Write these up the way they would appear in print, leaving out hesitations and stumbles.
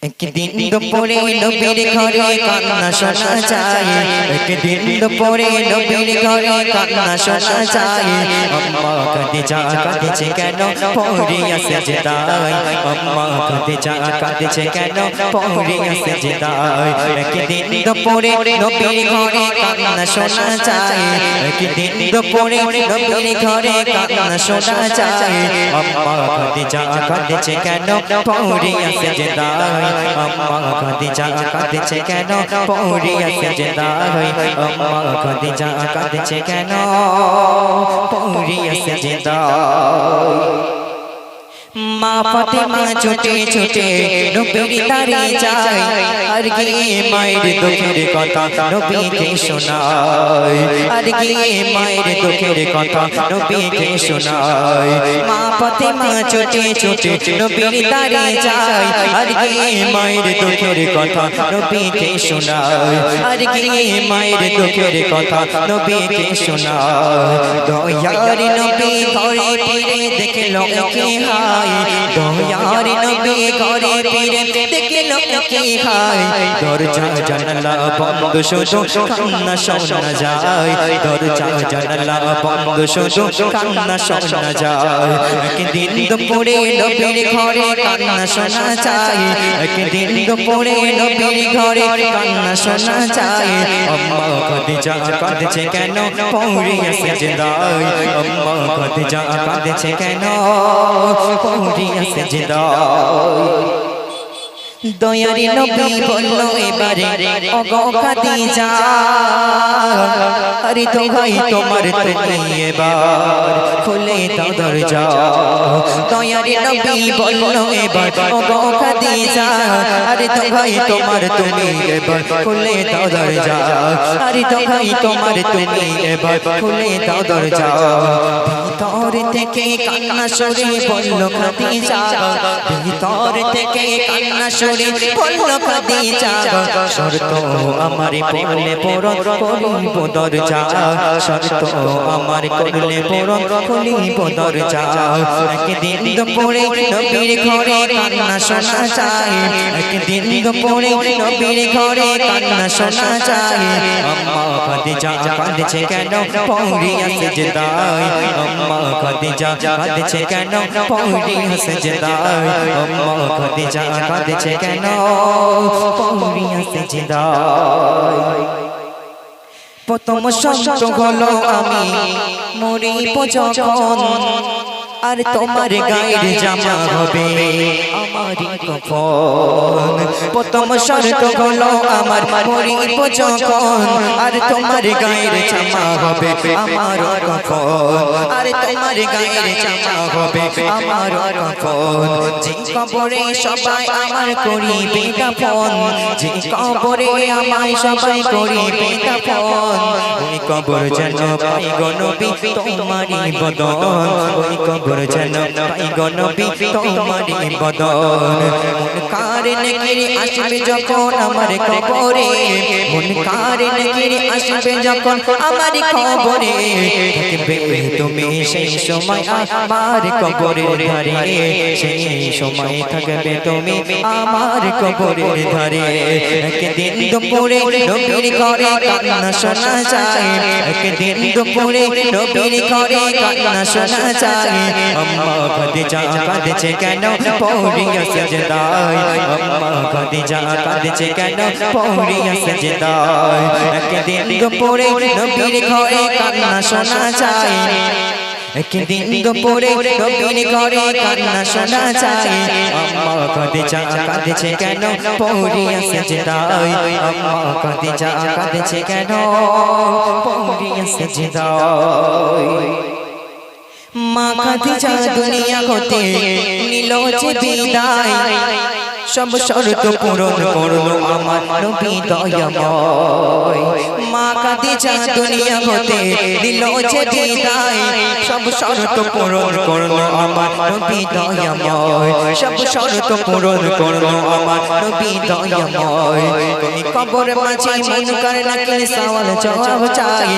একদিন দুপুরে নবীর ঘরে কান্না শোনা যায়, একদিন দুপুরে নবীর ঘরে কান্না শোনা যায়। আম্মা খাদিজা কাঁদছে কেন পড়িয়া সেজদায়, আম্মা খাদিজা কাঁদছে কেন পড়িয়া সেজদায়। একদিন দুপুরে নবীর ঘরে কান্না শোনা যায়, একদিন দুপুরে নবীর ঘরে কান্না শোনা যায়। আম্মা খাদিজা কাঁদছে কেন পড়িয়া সেজদায়, আম্মা খাদিজা কাঁদছে কেন পড়িয়া সেজদায়, আম্মা খাদিজা কাঁদছে কেন পড়িয়া সেজদায়। মা ফাতেমা ছুটে ছুটে নবীর দারে যায়, আর গিয়ে মায়ের দুঃখের কথা নবীকে শোনায়, আর গিয়ে মায়ের দুঃখের কথা নবীকে শোনায়। মা ফাতেমা ছুটে ছুটে নবীর দারে যায়, আর গিয়ে মায়ের দুঃখের কথা নবীকে শোনায়, আর গিয়ে মায়ের দুঃখের কথা নবীকে শোনায়। দয়ার নবী ঘরে ফিরে দেখলো কি হয়, দয়ার নবী ঘরে ফিরে দেখলো কি হয়। দরজা জানালা বন্ধ শুধু কান্না শোনা যায়, দরজা জানালা বন্ধ শুধু কান্না শোনা যায়। একদিন দুপুরে নবীর ঘরে কান্না শোনা যায়, একদিন দুপুরে নবীর ঘরে কান্না শোনা যায়। আম্মা খাদিজা কাঁদছে কেন পড়িয়া সেজদায়, আম্মা খাদিজা কাঁদছে কেন পড়িয়া সেজদায়। দয়ারি নবী বলল এবারে ওগো খাদিজা, আরে তো ভাই তোমার তুমি এবার খুলে দাও দরজা। দয়ারি নবী বলল এবার ওগো খাদিজা, আরে তো ভাই তোমার তুমি এবার খুলে দাও দরজা, আরে তো ভাই তোমার তুমি এবার খুলে দাও দরজা। ভিতর থেকে কান্না শুনে বলল খাদিজা, ভিতর থেকে কান্না শুনে বলল খাদিজা, শর্ত আমার করলে পূরণ করিব দরজা, শর্ত আমার করলে পূরণ করিব দরজা। একদিন দুপুরে নবীর ঘরে কান্না শোনা যায়, একদিন দুপুরে নবীর ঘরে কান্না শোনা যায়। আম্মা খাদিজা কাঁদছে কেন পড়িয়া সেজদায়, আম্মা খাদিজা কাঁদছে কেন পড়িয়া সেজদায়, আম্মা খাদিজা কাঁদছে কেন পড়িয়া সেজদায়। প্রথম সত্য হলো আমি মরিব যখন, আর তোমার গায়ের জামা হবে আমারই কাফন। প্রথম শর্ত হলো আমার মরিব যখন, আর তোমার গায়ের জামা হবে আমার কাফন, আর তোমার গায়ের জামা হবে আমার কাফন। যে কবরে সবাই আমার করিবে দাফন, যে কবরে আমায় সবাই করিবে দাফন, ওই কবর যেন পাই গো নবী তোমারই বদন, ওই কবর যেন পাই গো নবী তোমারই বদন। মুনকার নাকির আসবে যখন আমার কবরে, মুনকার নাকির আসবে যখন আমার কবরে, থাকবে তুমি সেই সময় আমার কবরের ধারে, সেই সময় থাকবে তুমি আমার কবরের ধারে। একদিন দুপুরে নবীর ঘরে কান্না শোনা যায়, একদিন দুপুরে নবীর ঘরে কান্না শোনা যায়। আম্মা খাদিজা কাঁদছে কেন পড়িয়া সেজদায়, আম্মা খাদিজা কাঁদছে কেন পড়িয়া সেজদায়। একদিন দুপুরে নবীর ঘরে কান্না শোনা যায়, একদিন দুপুরে নবীর ঘরে কান্না শোনা যায়। আম্মা খাদিজা কাঁদছে কেন পড়িয়া সেজদায়, আম্মা খাদিজা কাঁদছে কেন পড়িয়া সেজদায়। মা খাদিজা দুনিয়া হতে নিল যে বিদায়, সব শর্ত পূরণ করলো আমার নবী দয়াময়। মা খাদিজা দুনিয়া হতে নিল যে বিদায়, সব শর্ত পূরণ করলো আমার নবী দয়াময়, সব শর্ত পূরণ করলো আমার নবী দয়াময়। ওই কবর মাঝে মুনকার নাকির সওয়াল জবাব চাই,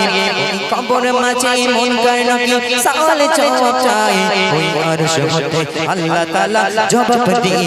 ওই কবর মাঝে মুনকার নাকির সওয়াল জবাব চাই। ওই আরশ হতে আল্লাহ তাআলা জবাব দিয়ে